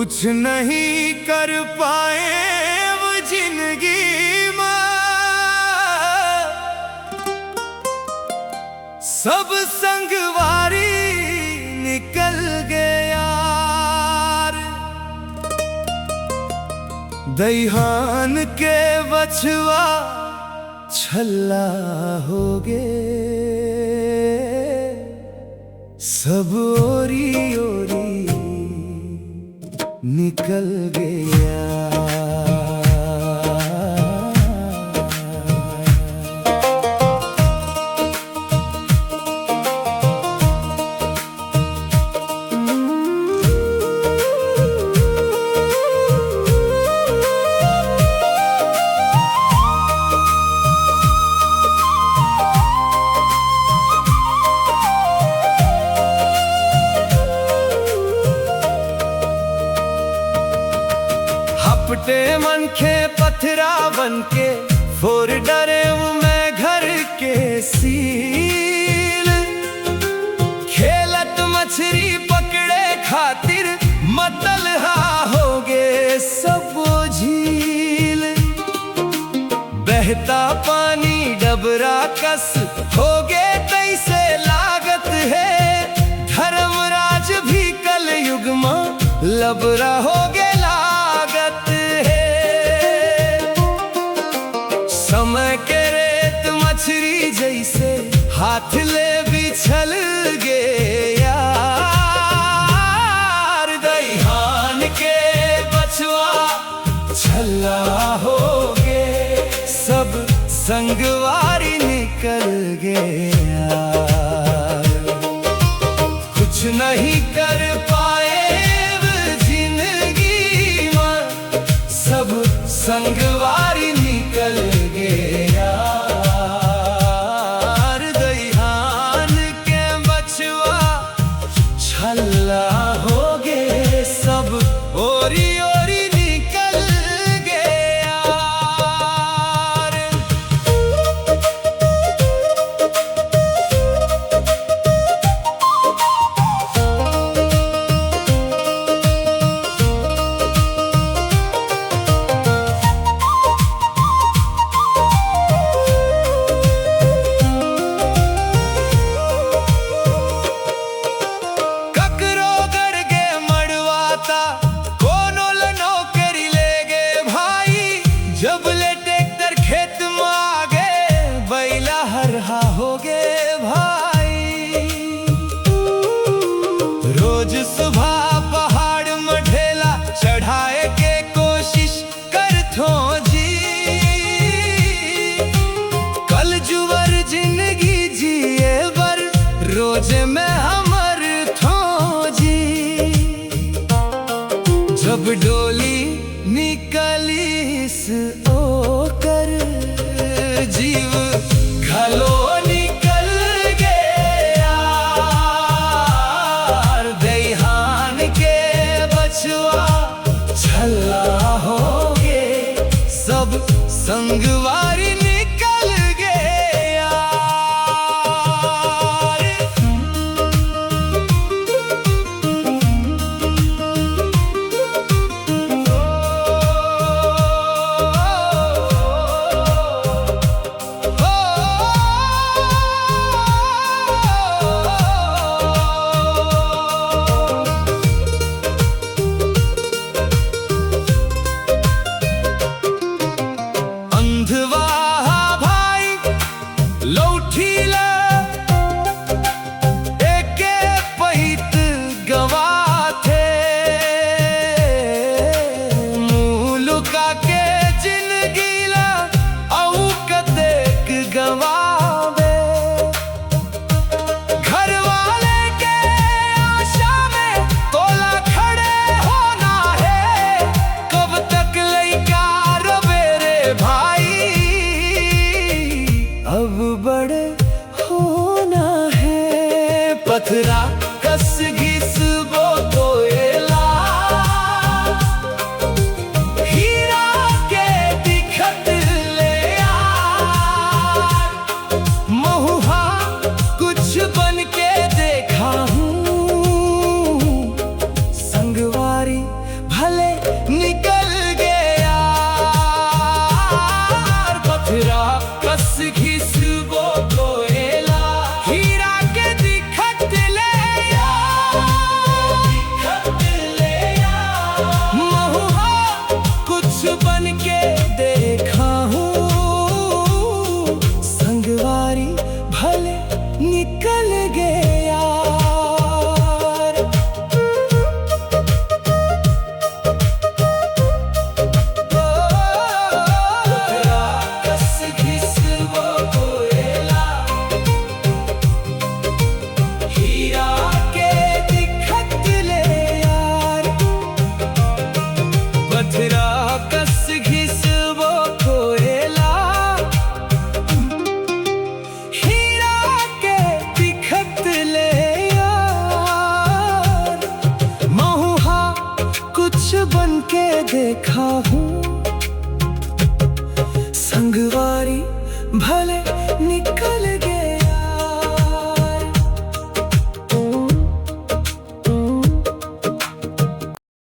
कुछ नहीं कर पाए वो जिंदगी में, सब संगवारी निकल गए यार। दईहान के बछवा छल्ला हो गए, सब ओरी ओरी निकल गया। हपटे मन के पत्थरा बनके फोर डरे मैं घर के सील। खेलत मछली पकड़े खातिर मतलहा हो गे सब झील। बहता पानी डबरा कस हो गे तैसे लागत है, धर्मराज भी कल युग में लबरा हो गे लागत है। समय के रेत मछली जैसे हाथ ले बिछल गे यार। दईहान के बछवा छल्ला हो गे, सब संगवारी निकल गया। कुछ नहीं कर पाए जिंदगी में, सब संगवारी निकल गया। दईहान के बछवा छल्ला हो गे, सब ओरी ओरी निकल गया। जब ले ट्रैक्टर खेत में आगे बैला हरहा हो गे भाई। रोज सुबह पहाड़ में ढेला चढ़ाए के कोशिश करथो जी। कल जुवर जिंदगी जिए बर रोज में हमर थो जी। जब डोली निकलिस ओकर जीव घलो निकल गया। दईहान के बछवा छल्ला हो गे, सब संगवारी निकल गया। देखा हूँ। संगवारी भले निकल गए